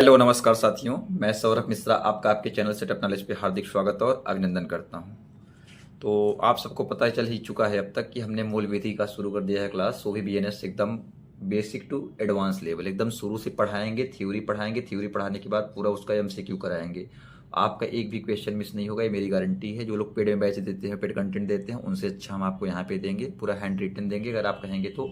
Hello नमस्कार साथियों, मैं सौरभ मिश्रा आपका आपके चैनल सेटअप नॉलेज पे हार्दिक स्वागत और अभिनंदन करता हूं। तो आप सबको पता चल ही चुका है अब तक कि हमने मूल विधि का शुरू कर दिया है क्लास, वो भी बीएनएस एकदम बेसिक टू एडवांस लेवल, एकदम शुरू से पढ़ाएंगे। थ्योरी पढ़ाने के बाद पूरा उसका एमसीक्यू कराएंगे। आपका एक भी क्वेश्चन मिस नहीं होगा, ये मेरी गारंटी है। जो लोग पेड में बैच देते हैं, पेड कंटेंट देते हैं, उनसे अच्छा हम आपको यहाँ पे देंगे, पूरा हैंड रिटन देंगे। अगर आप कहेंगे तो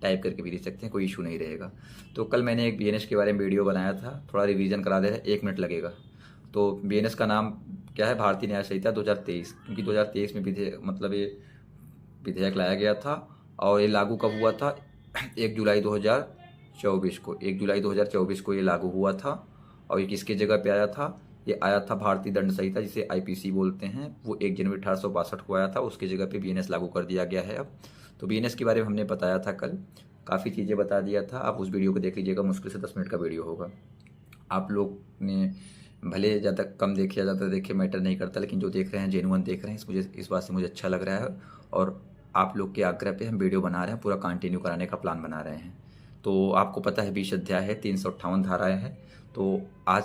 टाइप करके भी दे सकते हैं, कोई इशू नहीं रहेगा। तो कल मैंने एक बीएनएस के बारे में वीडियो बनाया था, थोड़ा रिवीजन करा दे रहा है, 1 मिनट लगेगा। तो बीएनएस का नाम क्या है? भारतीय न्याय संहिता 2023, क्योंकि 2023 में ये विधेयक लाया गया था और ये लागू कब हुआ था? 1 जुलाई 2024 को, 1 जुलाई 2024 को ये लागू हुआ था। और ये किसके जगह पे आया था? ये आया था भारतीय दंड संहिता, जिसे आईपीसी बोलते हैं, वो 1 जनवरी 1862 को आया था। उसकी जगह पे बीएनएस लागू कर दिया गया है अब। तो बीएनएस के बारे में हमने बताया था कल, काफ़ी चीज़ें बता दिया था। आप उस वीडियो को देख लीजिएगा, मुश्किल से 10 मिनट का वीडियो होगा। आप लोग ने भले ज़्यादा कम देखे या ज़्यादा देखे, मैटर नहीं करता, लेकिन जो देख रहे हैं जेन्युइन देख रहे हैं, इस बात से मुझे अच्छा लग रहा है। और आप लोग के आग्रह पे हम वीडियो बना रहे हैं, पूरा कंटिन्यू कराने का प्लान बना रहे हैं। तो आपको पता है 20 अध्याय है, 358 धाराएं हैं। तो आज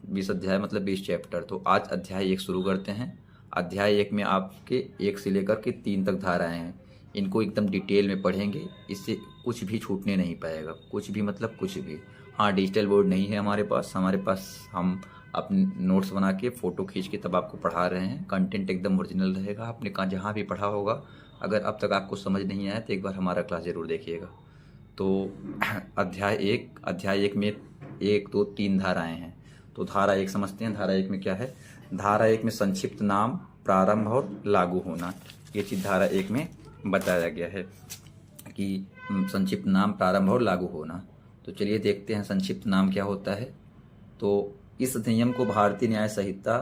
20 अध्याय मतलब 20 चैप्टर। तो आज अध्याय 1 शुरू करते हैं। अध्याय 1 में आपके 1 से लेकर के 3 तक धाराएं हैं। इनको एकदम डिटेल में पढ़ेंगे, इससे कुछ भी छूटने नहीं पाएगा, कुछ भी मतलब कुछ भी। हाँ, डिजिटल बोर्ड नहीं है हमारे पास हम अपने नोट्स बना के फ़ोटो खींच के तब आपको पढ़ा रहे हैं। कंटेंट एकदम ओरिजिनल रहेगा, आपने कहाँ जहाँ भी पढ़ा होगा। अगर अब तक आपको समझ नहीं आया तो एक बार हमारा क्लास ज़रूर देखिएगा। तो अध्याय 1 में 1, 2, 3 धाराएं हैं। तो धारा 1 समझते हैं। धारा 1 में क्या है? धारा 1 में संक्षिप्त नाम, प्रारंभ और लागू होना, ये चीज़ धारा 1 में बताया गया है कि संक्षिप्त नाम, प्रारंभ और लागू होना। तो चलिए देखते हैं संक्षिप्त नाम क्या होता है। तो इस अधिनियम को भारतीय न्याय संहिता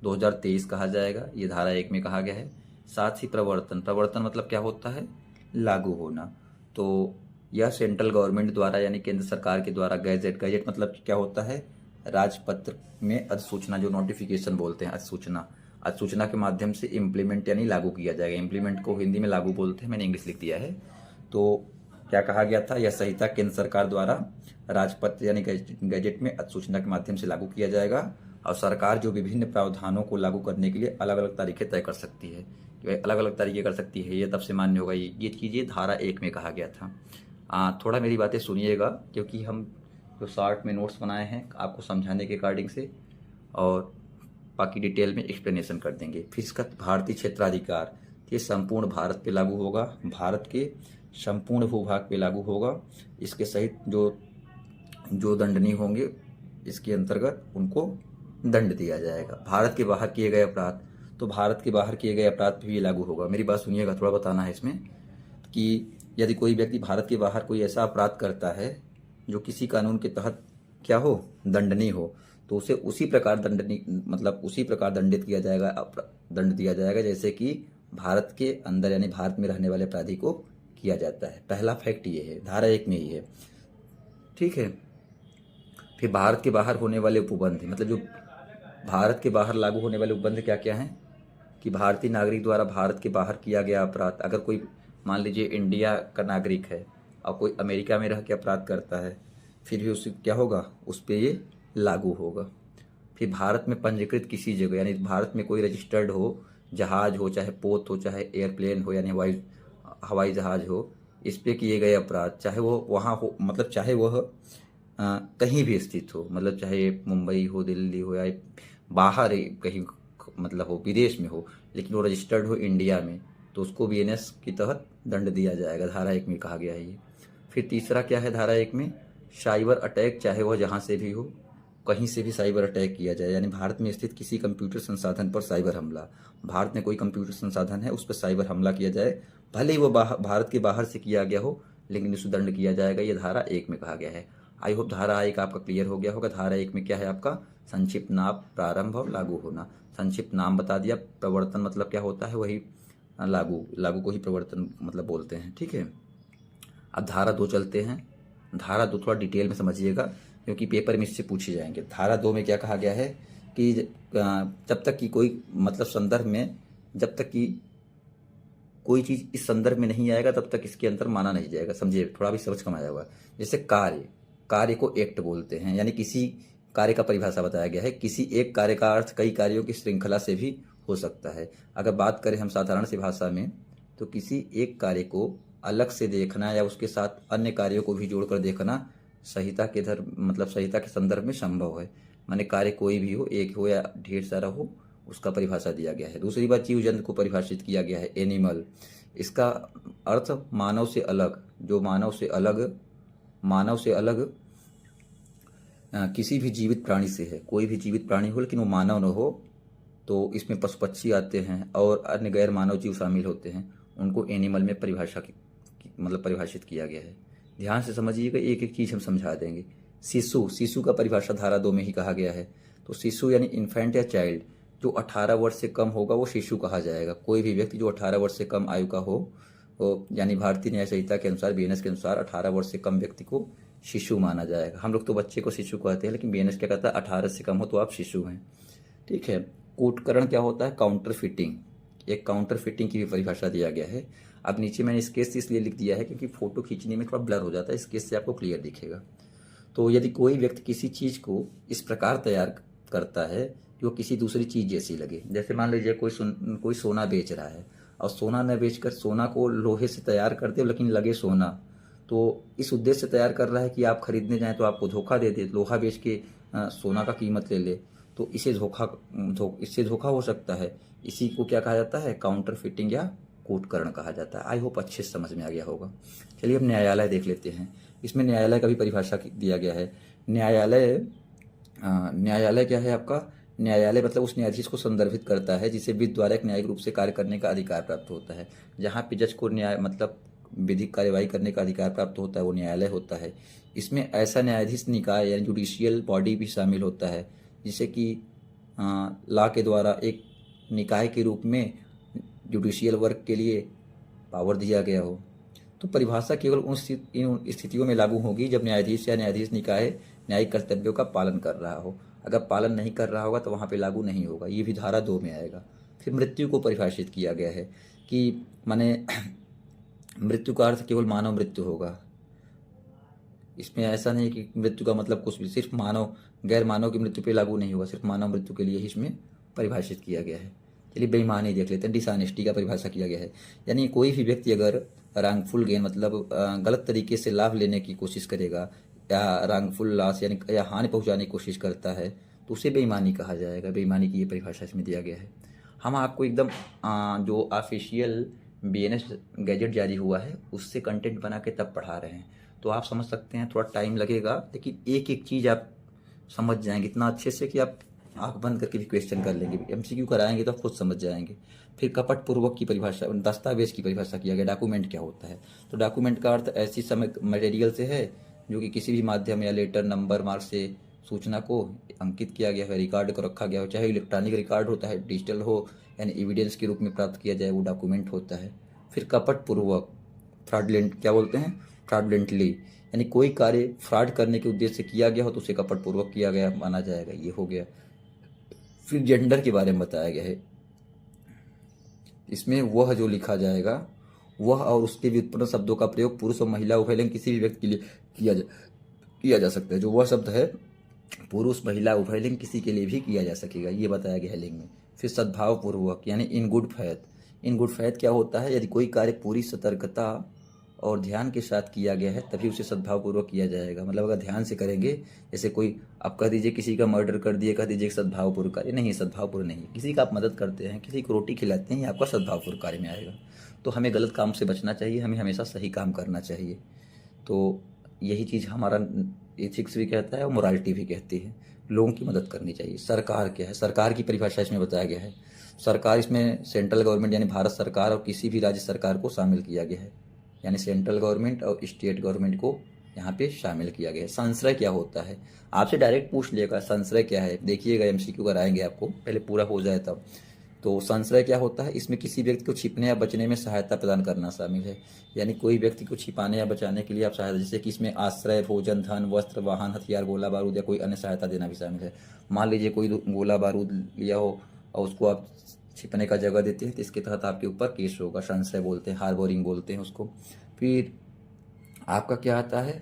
2023 कहा जाएगा, ये धारा 1 में कहा गया है। साथ ही प्रवर्तन मतलब क्या होता है? लागू होना। तो यह सेंट्रल गवर्नमेंट द्वारा यानी केंद्र सरकार के द्वारा गैजेट मतलब क्या होता है? राजपत्र में अधिसूचना, जो नोटिफिकेशन बोलते हैं, अधिसूचना के माध्यम से इम्प्लीमेंट यानी लागू किया जाएगा। इम्प्लीमेंट को हिंदी में लागू बोलते हैं, मैंने इंग्लिश लिख दिया है। तो क्या कहा गया था? यह संहिता केंद्र सरकार द्वारा राजपत्र यानी गैजेट में अधिसूचना के माध्यम से लागू किया जाएगा। और सरकार जो विभिन्न प्रावधानों को लागू करने के लिए अलग अलग तारीखें तय कर सकती है, अलग अलग तरीके कर सकती है, ये तब से मान्य होगा। ये चीज़ें धारा 1 में कहा गया था। थोड़ा मेरी बातें सुनिएगा, क्योंकि हम जो शॉर्ट में नोट्स बनाए हैं आपको समझाने के अकॉर्डिंग से, और बाकी डिटेल में एक्सप्लेनेशन कर देंगे। फिर इसका भारतीय क्षेत्राधिकार, ये संपूर्ण भारत पे लागू होगा, भारत के संपूर्ण भूभाग पे लागू होगा। इसके सहित जो दंडनीय होंगे, इसके अंतर्गत उनको दंड दिया जाएगा। भारत के बाहर किए गए अपराध, तो भारत के बाहर किए गए अपराध पे भी लागू होगा। मेरी बात सुनिएगा, थोड़ा बताना है इसमें कि यदि कोई व्यक्ति भारत के बाहर कोई ऐसा अपराध करता है जो किसी कानून के तहत क्या हो? दंडनीय हो, तो उसे उसी प्रकार दंडित किया जाएगा, दंड दिया जाएगा, जैसे कि भारत के अंदर यानी भारत में रहने वाले अपराधी को किया जाता है। पहला फैक्ट ये है, धारा 1 में ही है, ठीक है। फिर भारत के बाहर होने वाले उपबंध, मतलब जो भारत के बाहर लागू होने वाले उपबंध क्या क्या हैं? कि भारतीय नागरिक द्वारा भारत के बाहर किया गया अपराध, अगर कोई मान लीजिए इंडिया का नागरिक है और कोई अमेरिका में रह के अपराध करता है, फिर भी उससे क्या होगा? उस पर ये लागू होगा। फिर भारत में पंजीकृत किसी जगह, यानी भारत में कोई रजिस्टर्ड हो, जहाज हो, चाहे पोत हो, चाहे एयरप्लेन हो, यानी हवाई जहाज हो, इस पे किए गए अपराध, चाहे वो वहाँ हो, मतलब चाहे वह कहीं भी स्थित हो, मतलब चाहे मुंबई हो, दिल्ली हो, या बाहर कहीं मतलब हो, विदेश में हो, लेकिन वो रजिस्टर्ड हो इंडिया में, तो उसको बीएनएस के तहत दंड दिया जाएगा। धारा 1 में कहा गया है ये। फिर तीसरा क्या है धारा 1 में? साइबर अटैक, चाहे वह जहाँ से भी हो, कहीं से भी साइबर अटैक किया जाए, यानी भारत में स्थित किसी कंप्यूटर संसाधन पर साइबर हमला, भारत में कोई कंप्यूटर संसाधन है उस पर साइबर हमला किया जाए, भले ही वो भारत के बाहर से किया गया हो, लेकिन उसको दंड किया जाएगा। ये धारा 1 में कहा गया है। आई होप धारा 1 आपका क्लियर हो गया होगा। धारा 1 में क्या है आपका? संक्षिप्त नाम, प्रारंभ और लागू होना। संक्षिप्त नाम बता दिया, प्रवर्तन मतलब क्या होता है? वही लागू को ही प्रवर्तन मतलब बोलते हैं, ठीक है। अब धारा 2 चलते हैं। धारा 2 थोड़ा डिटेल में समझिएगा, क्योंकि पेपर में इससे पूछे जाएंगे। धारा 2 में क्या कहा गया है कि जब तक कि कोई मतलब संदर्भ में, जब तक कि कोई चीज़ इस संदर्भ में नहीं आएगा तब तक इसके अंदर माना नहीं जाएगा। समझिए, थोड़ा भी समझ कम आया होगा। जैसे कार्य को एक्ट बोलते हैं, यानी किसी कार्य का परिभाषा बताया गया है। किसी एक कार्य का अर्थ कई कार्यों की श्रृंखला से भी हो सकता है। अगर बात करें हम साधारण सी भाषा में, तो किसी एक कार्य को अलग से देखना या उसके साथ अन्य कार्यों को भी जोड़कर देखना संहिता के संहिता के संदर्भ में संभव है। माने कार्य कोई भी हो, एक हो या ढेर सारा हो, उसका परिभाषा दिया गया है। दूसरी बात, जीव जंतु को परिभाषित किया गया है, एनिमल। इसका अर्थ मानव से अलग, जो मानव से अलग किसी भी जीवित प्राणी से है। कोई भी जीवित प्राणी हो लेकिन वो मानव न हो, तो इसमें पशु पक्षी आते हैं और अन्य गैर मानव जीव शामिल होते हैं। उनको एनिमल में परिभाषित किया गया है। ध्यान से समझिएगा, एक एक चीज़ हम समझा देंगे। शिशु का परिभाषा धारा 2 में ही कहा गया है। तो शिशु यानी इन्फेंट या चाइल्ड, जो 18 वर्ष से कम होगा वो शिशु कहा जाएगा। कोई भी व्यक्ति जो 18 वर्ष से कम आयु का हो, यानी भारतीय न्याय संहिता के अनुसार, बीएनएस के अनुसार 18 वर्ष से कम व्यक्ति को शिशु माना जाएगा। हम लोग तो बच्चे को शिशु कहते हैं, लेकिन बीएनएस क्या कहता है, 18 से कम हो तो आप शिशु हैं। ठीक है। कूटकरण क्या होता है, काउंटर फिटिंग। एक काउंटर फिटिंग की भी परिभाषा दिया गया है। अब नीचे मैंने स्केच इसलिए लिख दिया है क्योंकि फोटो खींचने में थोड़ा ब्लर हो जाता है, स्केच से आपको क्लियर दिखेगा। तो यदि कोई व्यक्ति किसी चीज़ को इस प्रकार तैयार करता है कि वो किसी दूसरी चीज़ जैसी लगे, जैसे मान लीजिए कोई सोना बेच रहा है और सोना न बेचकर सोना को लोहे से तैयार कर दे लेकिन लगे सोना, तो इस उद्देश्य से तैयार कर रहा है कि आप खरीदने जाएं तो आपको धोखा दे दे, लोहा बेच के सोना का कीमत ले ले, तो इससे धोखा हो सकता है। इसी को क्या कहा जाता है, काउंटर फिटिंग या कूटकरण कहा जाता है। आई होप अच्छे से समझ में आ गया होगा। चलिए अब न्यायालय देख लेते हैं। इसमें न्यायालय का भी परिभाषा दिया गया है। न्यायालय क्या है आपका, न्यायालय मतलब उस न्यायाधीश को संदर्भित करता है जिसे विधि द्वारा एक न्यायिक रूप से कार्य करने का अधिकार प्राप्त होता है। जहाँ पे जज को विधिक कार्यवाही करने का अधिकार प्राप्त होता है वो न्यायालय होता है। इसमें ऐसा न्यायाधीश निकाय यानी जुडिशियल बॉडी भी शामिल होता है, जिसे कि लॉ के द्वारा एक निकाय के रूप में जुडिशियल वर्क के लिए पावर दिया गया हो। तो परिभाषा केवल उन स्थितियों में लागू होगी जब न्यायाधीश या न्यायाधीश निकाय न्यायिक कर्तव्यों का पालन कर रहा हो। अगर पालन नहीं कर रहा होगा तो वहाँ पे लागू नहीं होगा। ये भी धारा 2 में आएगा। फिर मृत्यु को परिभाषित किया गया है कि माने मृत्यु का अर्थ केवल मानव मृत्यु होगा। इसमें ऐसा नहीं कि मृत्यु का मतलब कुछ भी सिर्फ मानव, गैर मानव की मृत्यु पे लागू नहीं होगा, सिर्फ मानव मृत्यु के लिए ही इसमें परिभाषित किया गया है। चलिए बेईमानी देख लेते हैं। डिसऑनेस्टी का परिभाषा किया गया है, यानी कोई भी व्यक्ति अगर रॉन्गफुल गेन गलत तरीके से लाभ लेने की कोशिश करेगा या रॉन्गफुल लॉस यानी या हानि पहुंचाने की कोशिश करता है तो उसे बेईमानी कहा जाएगा। बेईमानी की ये परिभाषा इसमें दिया गया है। हम आपको एकदम जो ऑफिशियल बीएनएस गैजेट जारी हुआ है उससे कंटेंट बना के तब पढ़ा रहे हैं, तो आप समझ सकते हैं थोड़ा टाइम लगेगा, लेकिन एक एक चीज़ आप समझ जाएंगे इतना अच्छे से कि आप आंख बंद करके भी क्वेश्चन कर लेंगे। एमसीक्यू कराएंगे तो आप खुद समझ जाएंगे। फिर कपट पूर्वक की परिभाषा, दस्तावेज की परिभाषा किया गया। डॉक्यूमेंट क्या होता है, तो डॉक्यूमेंट का अर्थ ऐसी समय मटेरियल से है जो कि किसी भी माध्यम या लेटर, नंबर, मार्क से सूचना को अंकित किया गया है, रिकॉर्ड को रखा गया हो, चाहे इलेक्ट्रॉनिक रिकॉर्ड होता है, डिजिटल हो, यानी एविडेंस के रूप में प्राप्त किया जाए, वो डॉक्यूमेंट होता है। फिर कपट पूर्वक, फ्रॉडलेंट क्या बोलते हैं, फ्रॉडलेंटली, यानी कोई कार्य फ्रॉड करने के उद्देश्य से किया गया हो तो उसे कपट पूर्वक किया गया माना जाएगा, ये हो गया। फिर जेंडर के बारे में बताया गया है। इसमें वह जो लिखा जाएगा वह और उसके व्युत्पन्न शब्दों का प्रयोग पुरुष और महिला उभय लिंग किसी भी व्यक्ति के लिए किया जा सकता है। जो वह शब्द है पुरुष, महिला, उभय लिंग किसी के लिए भी किया जा सकेगा, ये बताया गया है लिंग में। फिर सद्भाव पूर्वक यानी in good faith. In good faith क्या होता है, यदि कोई कार्य पूरी सतर्कता और ध्यान के साथ किया गया है तभी उसे सद्भावपूर्वक किया जाएगा। मतलब अगर ध्यान से करेंगे, जैसे कोई आप कह दीजिए किसी का मर्डर कर दिए, कह दीजिए सद्भावपूर्वक कार्य नहीं, सद्भावपूर्ण नहीं। किसी का आप मदद करते हैं, किसी को रोटी खिलाते हैं, ये आपका सद्भावपूर्ण कार्य में आएगा। तो हमें गलत काम से बचना चाहिए, हमें हमेशा सही काम करना चाहिए। तो यही चीज़ हमारा एथिक्स भी कहता है और मोरालिटी भी कहती है, लोगों की मदद करनी चाहिए। सरकार क्या है, सरकार की परिभाषा इसमें बताया गया है। सरकार इसमें सेंट्रल गवर्नमेंट यानी भारत सरकार और किसी भी राज्य सरकार को शामिल किया गया है, यानी सेंट्रल गवर्नमेंट और स्टेट गवर्नमेंट को यहाँ पे शामिल किया गया है। संश्रय क्या होता है, आपसे डायरेक्ट पूछ लिएगा संश्रय क्या है, देखिएगा एमसीक्यू कराएंगे आपको, पहले पूरा हो जाए तब। तो संश्रय क्या होता है, इसमें किसी व्यक्ति को छिपने या बचने में सहायता प्रदान करना शामिल है, यानी कोई व्यक्ति को छिपाने या बचाने के लिए आप सहायता, जैसे कि इसमें आश्रय, भोजन, धन, वस्त्र, वाहन, हथियार, गोला बारूद या कोई अन्य सहायता देना भी शामिल है। मान लीजिए कोई गोला बारूद लिया हो और उसको आप छिपने का जगह देते हैं तो इसके तहत आपके ऊपर केस होगा, संशय बोलते हैं, हार्बोरिंग बोलते हैं उसको। फिर आपका क्या आता है,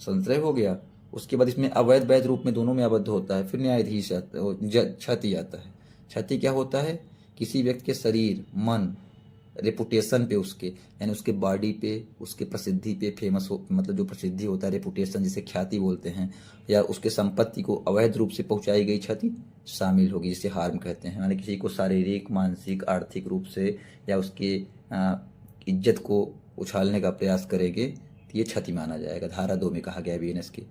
संशय हो गया। उसके बाद इसमें अवैध वैध रूप में दोनों में आबद्ध होता है। फिर न्यायाधीश क्षति आता है। क्षति क्या होता है? किसी व्यक्ति के शरीर, मन, रेपुटेशन पे, उसके यानी उसके बॉडी पे, उसके प्रसिद्धि पे, फेमस हो मतलब जो प्रसिद्धि होता है, रेपुटेशन जिसे ख्याति बोलते हैं, या उसके संपत्ति को अवैध रूप से पहुंचाई गई क्षति शामिल होगी, जिसे हार्म कहते हैं। यानी किसी को शारीरिक, मानसिक, आर्थिक रूप से या उसके इज्जत को उछालने का प्रयास करेंगे तो ये क्षति माना जाएगा। धारा 2 में कहा गया है बीएनएस के।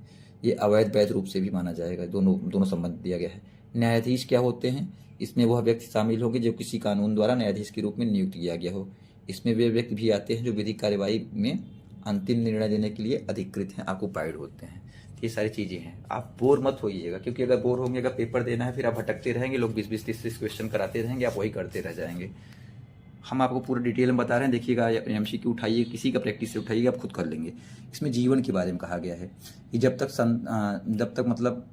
ये अवैध वैध रूप से भी माना जाएगा। दोनों संबंध दिया गया है। न्यायाधीश क्या होते हैं? इसमें वह व्यक्ति शामिल होंगे जो किसी कानून द्वारा न्यायाधीश के रूप में नियुक्त किया गया हो। इसमें वे व्यक्ति भी आते हैं जो विधिक कार्यवाही में अंतिम निर्णय देने के लिए अधिकृत हैं, ऑक्युपाइड होते हैं। ये सारी चीज़ें हैं। आप बोर मत होइएगा, क्योंकि अगर बोर होंगे, अगर पेपर देना है फिर आप भटकते रहेंगे, लोग 20-20, 30-30 क्वेश्चन कराते रहेंगे, आप वही करते रह जाएंगे। हम आपको पूरा डिटेल में बता रहे हैं। देखिएगा, एमसीक्यू उठाइए, किसी का प्रैक्टिस से उठाइए, आप खुद कर लेंगे। इसमें जीवन के बारे में कहा गया है कि जब तक मतलब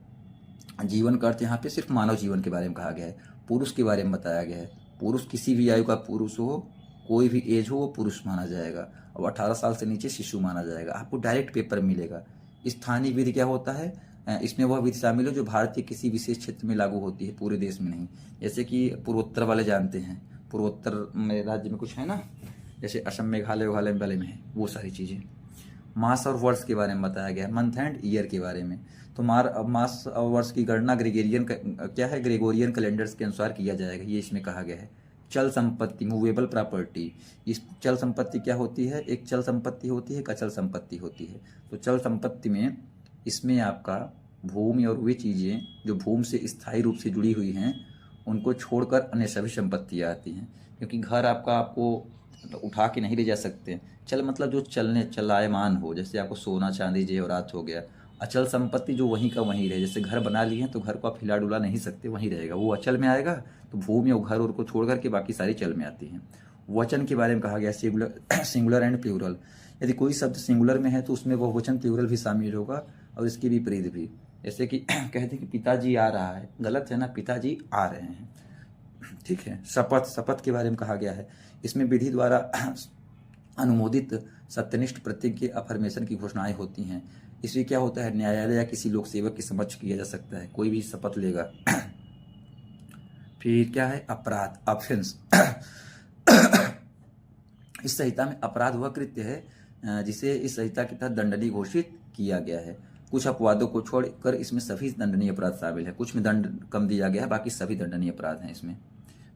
जीवन का अर्थ यहाँ पे सिर्फ मानव जीवन के बारे में कहा गया है। पुरुष के बारे में बताया गया है। पुरुष किसी भी आयु का पुरुष हो, कोई भी एज हो, वो पुरुष माना जाएगा। और 18 साल से नीचे शिशु माना जाएगा। आपको डायरेक्ट पेपर मिलेगा। स्थानीय विधि क्या होता है? इसमें वह विधि शामिल है जो भारत के किसी विशेष क्षेत्र में लागू होती है, पूरे देश में नहीं। जैसे कि पूर्वोत्तर वाले जानते हैं, पूर्वोत्तर में राज्य में कुछ है ना, जैसे असम, मेघालय वाले में है, वो सारी चीज़ें। मास और वर्ष के बारे में बताया गया है, मंथ एंड ईयर के बारे में। तो मास और वर्ष की गणना ग्रेगोरियन कैलेंडर्स के अनुसार किया जाएगा, ये इसमें कहा गया है। चल संपत्ति, मूवेबल प्रॉपर्टी। इस चल संपत्ति क्या होती है? एक चल संपत्ति होती है, एक अचल संपत्ति होती है। तो चल संपत्ति में इसमें आपका भूमि और वे चीज़ें जो भूमि से स्थायी रूप से जुड़ी हुई हैं, उनको छोड़कर अन्य सभी संपत्तियाँ आती हैं। क्योंकि घर आपको उठा के नहीं ले जा सकते। चल मतलब जो चलायमान हो, जैसे आपको सोना, चांदी, जेवरात हो गया। अचल संपत्ति जो वहीं का वहीं रहे, जैसे घर बना लिए हैं तो घर को आप हिला डुला नहीं सकते, वहीं रहेगा, वो अचल में आएगा। तो भूमि और घर और को छोड़ करके बाकी सारी चल में आती हैं। वचन के बारे में कहा गया सिंगुलर एंड प्लूरल। यदि कोई शब्द सिंगुलर में है तो उसमें वह वचन प्लूरल भी शामिल होगा, और इसके विपरीत भी। जैसे कि कहते हैं कि पिताजी आ रहा है, गलत है ना, पिताजी आ रहे हैं, ठीक है। शपथ के बारे में कहा गया है। इसमें विधि द्वारा अनुमोदित सत्यनिष्ठ प्रतिज्ञ के अफर्मेशन की घोषणाएं होती हैं। इसलिए क्या होता है, न्यायालय या किसी लोक सेवक के समक्ष किया जा सकता है, कोई भी शपथ लेगा। फिर क्या है? अपराध, ऑफेंस। इस संहिता में अपराध वह कृत्य है जिसे इस संहिता के तहत दंडनीय घोषित किया गया है। कुछ अपवादों को छोड़कर इसमें सभी दंडनीय अपराध शामिल है। कुछ में दंड कम दिया गया है, बाकी सभी दंडनीय अपराध हैं इसमें।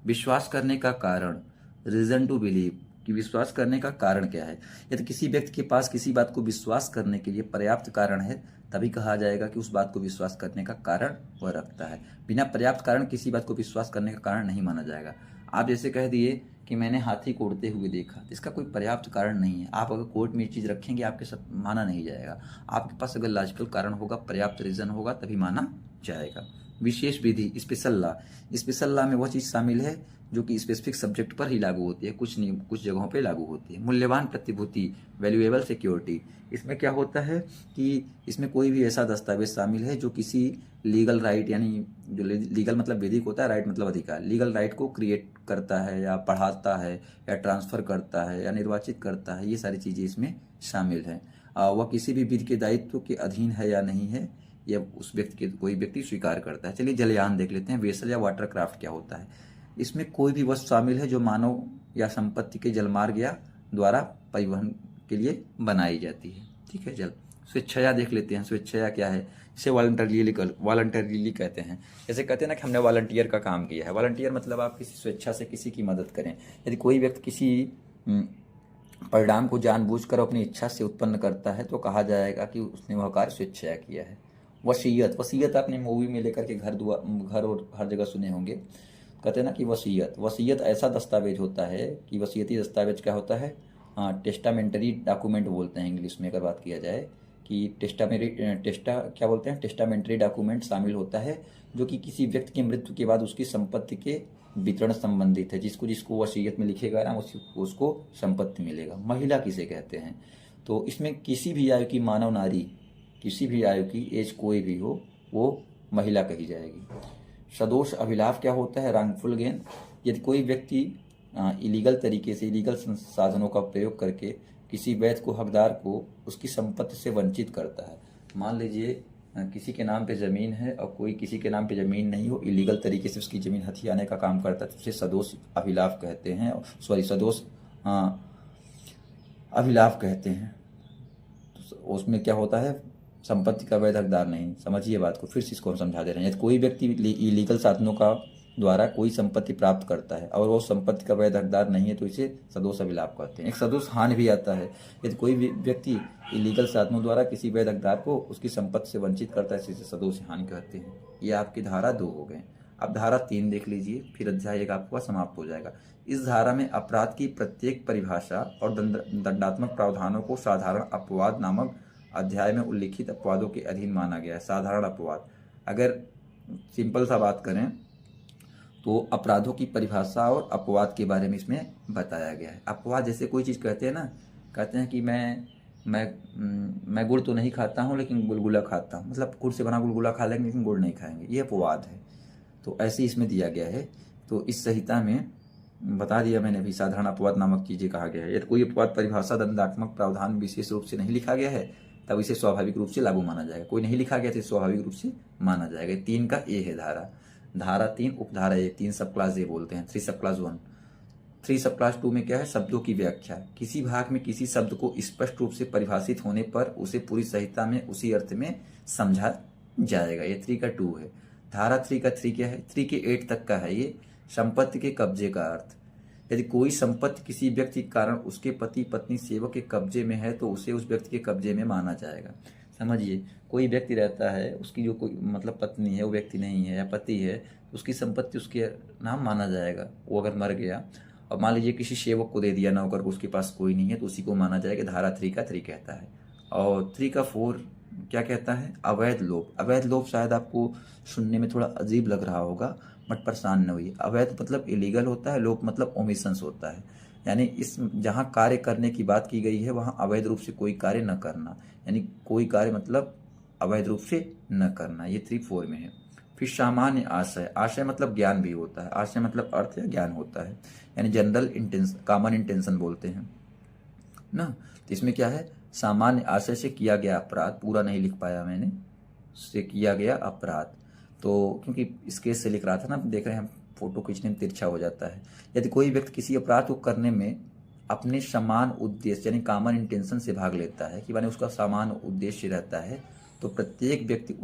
विश्वास करने का कारण, रीजन टू बिलीव, कि विश्वास करने का कारण क्या है। यदि किसी व्यक्ति के पास किसी बात को विश्वास करने के लिए पर्याप्त कारण है, तभी कहा जाएगा कि उस बात को विश्वास करने का कारण वह रखता है। बिना पर्याप्त कारण किसी बात को विश्वास करने का कारण नहीं माना जाएगा। आप जैसे कह दिए कि मैंने हाथी को उड़ते हुए देखा, तो इसका कोई पर्याप्त कारण नहीं है। आप अगर कोर्ट में ये चीज़ रखेंगे, आपके साथ माना नहीं जाएगा। आपके पास अगर लॉजिकल कारण होगा, पर्याप्त रीजन होगा, तभी माना जाएगा। विशेष विधि, स्पेशल लॉ में वह चीज़ शामिल है जो कि स्पेसिफिक सब्जेक्ट पर ही लागू होती है, कुछ जगहों पे लागू होती है। मूल्यवान प्रतिभूति, वैल्यूएबल सिक्योरिटी। इसमें क्या होता है कि इसमें कोई भी ऐसा दस्तावेज शामिल है जो किसी लीगल राइट, यानी जो लीगल मतलब विधिक होता है, राइट मतलब अधिकार, लीगल राइट को क्रिएट करता है या बढ़ाता है या ट्रांसफर करता है या निर्वाचित करता है। ये सारी चीज़ें इसमें शामिल हैं। वह किसी भी विधि के दायित्व के अधीन है या नहीं है, या उस व्यक्ति के कोई व्यक्ति स्वीकार करता है। चलिए जलयान देख लेते हैं। वेसल या वाटरक्राफ्ट क्या होता है। इसमें कोई भी वस्तु शामिल है जो मानव या संपत्ति के जलमार्ग या द्वारा परिवहन के लिए बनाई जाती है, ठीक है। जल स्वेच्छया देख लेते हैं। स्वेच्छया क्या है? इसे वॉलंटरीली कहते हैं। जैसे कहते हैं ना कि हमने वॉलंटियर का काम किया है। वॉलंटियर मतलब आप किसी स्वेच्छा से किसी की मदद करें। यदि कोई व्यक्ति किसी परिणाम को जानबूझकर अपनी इच्छा से उत्पन्न करता है तो कहा जाएगा कि उसने वह कार्य स्वेच्छया किया है। वसीयत आपने मूवी में लेकर के घर और हर जगह सुने होंगे। कहते हैं ना कि वसीयत ऐसा दस्तावेज होता है कि वसीयती दस्तावेज क्या होता है, टेस्टामेंटरी डॉक्यूमेंट बोलते हैं इंग्लिश में। अगर बात किया जाए कि टेस्टामेंटरी डॉक्यूमेंट शामिल होता है जो कि किसी व्यक्ति की मृत्यु के बाद उसकी संपत्ति के वितरण संबंधित है। जिसको वसीयत में लिखेगा ना, उसको संपत्ति मिलेगा। महिला किसे कहते हैं? तो इसमें किसी भी आयु की मानव नारी, किसी भी आयु की एज कोई भी हो, वो महिला कही जाएगी। सदोष अभिलाष क्या होता है? Wrongful gain. यदि कोई व्यक्ति इलीगल तरीके से, इलीगल संसाधनों का प्रयोग करके किसी वैध को, हकदार को उसकी संपत्ति से वंचित करता है। मान लीजिए किसी के नाम पे ज़मीन है और कोई किसी के नाम पे ज़मीन नहीं हो, इलीगल तरीके से उसकी ज़मीन हथियाने का काम करता है, तो उसे सदोष अभिलाष कहते हैं, सॉरी सदोष अभिलाष कहते हैं। तो उसमें क्या होता है, संपत्ति का वैध हकदार नहीं। समझिए बात को, फिर से इसको हम समझा दे रहे हैं। यदि कोई व्यक्ति इलीगल साधनों का द्वारा कोई संपत्ति प्राप्त करता है और वो संपत्ति का वैध हकदार नहीं है, तो इसे सदोष अभिलाप कहते हैं। एक सदोष हानि भी आता है, यदि कोई व्यक्ति इलीगल साधनों द्वारा किसी वैध हकदार को उसकी संपत्ति से वंचित करता है, इसे सदोष हानि कहते हैं। ये आपकी धारा 2 हो गए। अब धारा 3 देख लीजिए, फिर अध्याय 1 आपका समाप्त हो जाएगा। इस धारा में अपराध की प्रत्येक परिभाषा और दंडात्मक प्रावधानों को साधारण अपवाद नामक अध्याय में उल्लिखित अपवादों के अधीन माना गया है। साधारण अपवाद, अगर सिंपल सा बात करें तो अपराधों की परिभाषा और अपवाद के बारे में इसमें बताया गया है। अपवाद जैसे कोई चीज़ कहते हैं ना, कहते हैं कि मैं गुड़ तो नहीं खाता हूँ लेकिन गुलगुला खाता हूँ, मतलब गुड़ से बना गुलगुला खा लेंगे लेकिन गुड़ नहीं खाएंगे, ये अपवाद है। तो ऐसे इसमें दिया गया है। तो इस संहिता में बता दिया मैंने भी, साधारण अपवाद नामक चीज़ें कहा गया है। यदि कोई अपवाद परिभाषा दंडात्मक प्रावधान विशेष रूप से नहीं लिखा गया है, तब इसे स्वाभाविक रूप से लागू माना जाएगा। कोई नहीं लिखा गया तो स्वाभाविक रूप से माना जाएगा। 3 का ए है धारा 3 उपधारा 1, 3 सब क्लास ए बोलते हैं, 3 सब क्लास 1। 3 सब क्लास 2 में क्या है, शब्दों की व्याख्या। किसी भाग में किसी शब्द को स्पष्ट रूप से परिभाषित होने पर उसे पूरी संहिता में उसी अर्थ में समझा जाएगा। ये 3 का 2 है। धारा 3 का 3 क्या है, 3 के 8 तक का है ये, संपत्ति के कब्जे का अर्थ। यदि कोई संपत्ति किसी व्यक्ति के कारण उसके पति पत्नी सेवक के कब्जे में है, तो उसे उस व्यक्ति के कब्जे में माना जाएगा। समझिए, कोई व्यक्ति रहता है, उसकी जो कोई मतलब पत्नी है, वो व्यक्ति नहीं है या पति है, तो उसकी संपत्ति उसके नाम माना जाएगा। वो अगर मर गया और मान लीजिए किसी सेवक को दे दिया नौकर को, उसके पास कोई नहीं है, तो उसी को माना जाएगा। धारा 3 का 3 कहता है। और 3 का 4 क्या कहता है, अवैध लोप। अवैध लोप शायद आपको सुनने में थोड़ा अजीब लग रहा होगा, बट परेशान न हुई। अवैध मतलब इलीगल होता है, लोप मतलब ओमिशंस होता है, यानी इस जहाँ कार्य करने की बात की गई है वहाँ अवैध रूप से कोई कार्य न करना, यानी कोई कार्य मतलब अवैध रूप से न करना। ये 3-4 में है। फिर सामान्य आशय। आशय मतलब ज्ञान भी होता है, आशय मतलब अर्थ या ज्ञान होता है, यानी जनरल इंटेंशन, कॉमन इंटेंशन बोलते हैं ना। तो इसमें क्या है, सामान्य आशय से किया गया अपराध, पूरा नहीं लिख पाया मैंने, से किया गया अपराध। तो क्योंकि इस केस से लिख रहा था ना, देख रहे हैं हम फोटो खींचने में तिरछा हो जाता है। यदि कोई व्यक्ति किसी अपराध को करने में अपने समान उद्देश्य यानी कॉमन इंटेंशन से भाग लेता है, कि माने उसका समान उद्देश्य रहता है, तो प्रत्येक व्यक्ति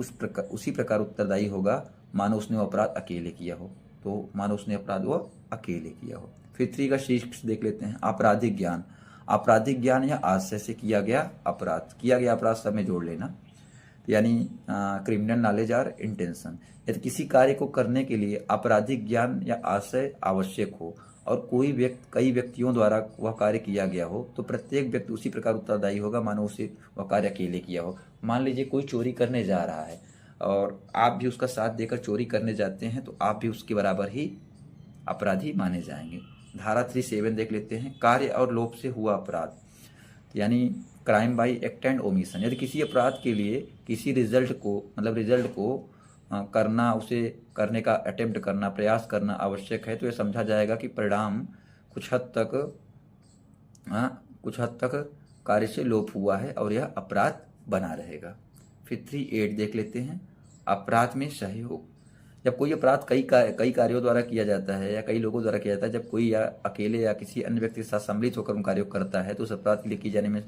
उसी प्रकार उत्तरदायी होगा मानो उसने वो अपराध अकेले किया हो। तो मानो उसने अपराध वो अकेले किया हो। फिर 3 का शीर्ष देख लेते हैं, आपराधिक ज्ञान। आपराधिक ज्ञान या आशय से किया गया अपराध, किया गया अपराध सब में जोड़ लेना, यानी क्रिमिनल नॉलेज और इंटेंशन। यदि किसी कार्य को करने के लिए आपराधिक ज्ञान या आशय आवश्यक हो और कई व्यक्तियों द्वारा वह कार्य किया गया हो, तो प्रत्येक व्यक्ति उसी प्रकार उत्तरदायी होगा मानो उसे वह कार्य अकेले किया हो। मान लीजिए कोई चोरी करने जा रहा है और आप भी उसका साथ देकर चोरी करने जाते हैं, तो आप भी उसके बराबर ही अपराधी माने जाएंगे। धारा 3-7 देख लेते हैं, कार्य और लोभ से हुआ अपराध, यानी crime bye act and omission. यदि किसी अपराध के लिए किसी रिजल्ट को करना, उसे करने का अटेम्प्ट करना, प्रयास करना आवश्यक है, तो यह समझा जाएगा कि परिणाम कुछ हद तक कार्य से लोप हुआ है और यह अपराध बना रहेगा। फिर 3-8 देख लेते हैं, अपराध में सहयोग। जब कोई अपराध कई कार्यों द्वारा किया जाता है या कई लोगों द्वारा किया जाता है, जब कोई या अकेले या किसी अन्य व्यक्ति के साथ सम्मिलित होकर उन कार्यों को करता है, तो उस अपराध के लिए किए जाने में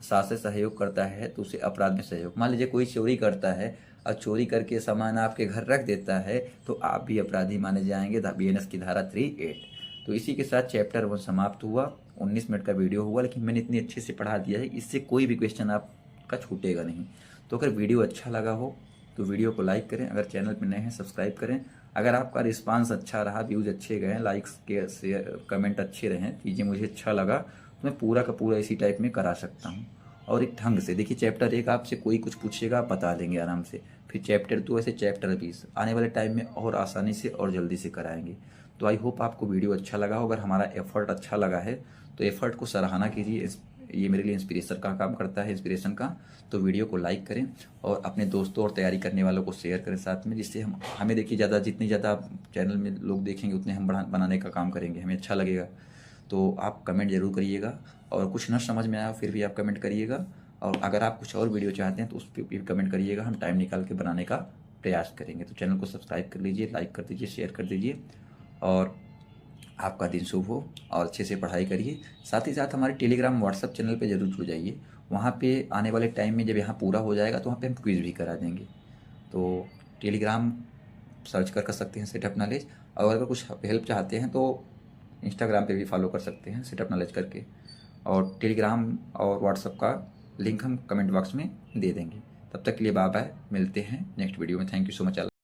साथ से सहयोग करता है, तो उसे अपराध में सहयोग। मान लीजिए कोई चोरी करता है और चोरी करके सामान आपके घर रख देता है, तो आप भी अपराधी माने जाएंगे। BNS की धारा 3-8। तो इसी के साथ चैप्टर 1 समाप्त हुआ। 19 मिनट का वीडियो हुआ, लेकिन मैंने इतनी अच्छे से पढ़ा दिया है, इससे कोई भी क्वेश्चन आपका छूटेगा नहीं। तो अगर वीडियो अच्छा लगा हो तो वीडियो को लाइक करें, अगर चैनल पर नए हैं सब्सक्राइब करें। अगर आपका रिस्पांस अच्छा रहा, व्यूज़ अच्छे गए, लाइक्स के शेयर कमेंट अच्छे रहें, चीज़ें मुझे अच्छा लगा, तो मैं पूरा का पूरा इसी टाइप में करा सकता हूँ। और एक ढंग से देखिए, चैप्टर 1 आपसे कोई कुछ पूछेगा आप बता देंगे आराम से। फिर चैप्टर 2 ऐसे चैप्टर 20 आने वाले टाइम में और आसानी से और जल्दी से कराएंगे। तो आई होप आपको वीडियो अच्छा लगा हो। अगर हमारा एफर्ट अच्छा लगा है तो एफर्ट को सराहना कीजिए, ये मेरे लिए इंस्पिरेशन का काम करता है, इंस्पिरेशन का। तो वीडियो को लाइक करें और अपने दोस्तों और तैयारी करने वालों को शेयर करें साथ में, जिससे हमें देखिए जितनी ज़्यादा चैनल में लोग देखेंगे उतने हम बनाने का काम करेंगे, हमें अच्छा लगेगा। तो आप कमेंट ज़रूर करिएगा, और कुछ ना समझ में आया फिर भी आप कमेंट करिएगा। और अगर आप कुछ और वीडियो चाहते हैं तो उस पर भी कमेंट करिएगा, हम टाइम निकाल के बनाने का प्रयास करेंगे। तो चैनल को सब्सक्राइब कर लीजिए, लाइक कर दीजिए, शेयर कर दीजिए और आपका दिन शुभ हो और अच्छे से पढ़ाई करिए। साथ ही साथ हमारे टेलीग्राम व्हाट्सएप चैनल पे ज़रूर जुड़ जाइए। वहाँ पे आने वाले टाइम में जब यहाँ पूरा हो जाएगा तो वहाँ पे हम क्विज़ भी करा देंगे। तो टेलीग्राम सर्च कर सकते हैं सेटअप नॉलेज, और अगर कुछ हेल्प चाहते हैं तो इंस्टाग्राम पे भी फॉलो कर सकते हैं सेटअप नॉलेज करके, और टेलीग्राम और व्हाट्सएप का लिंक हम कमेंट बॉक्स में दे देंगे। तब तक के लिए बाय बाय, मिलते हैं नेक्स्ट वीडियो में। Thank you so much.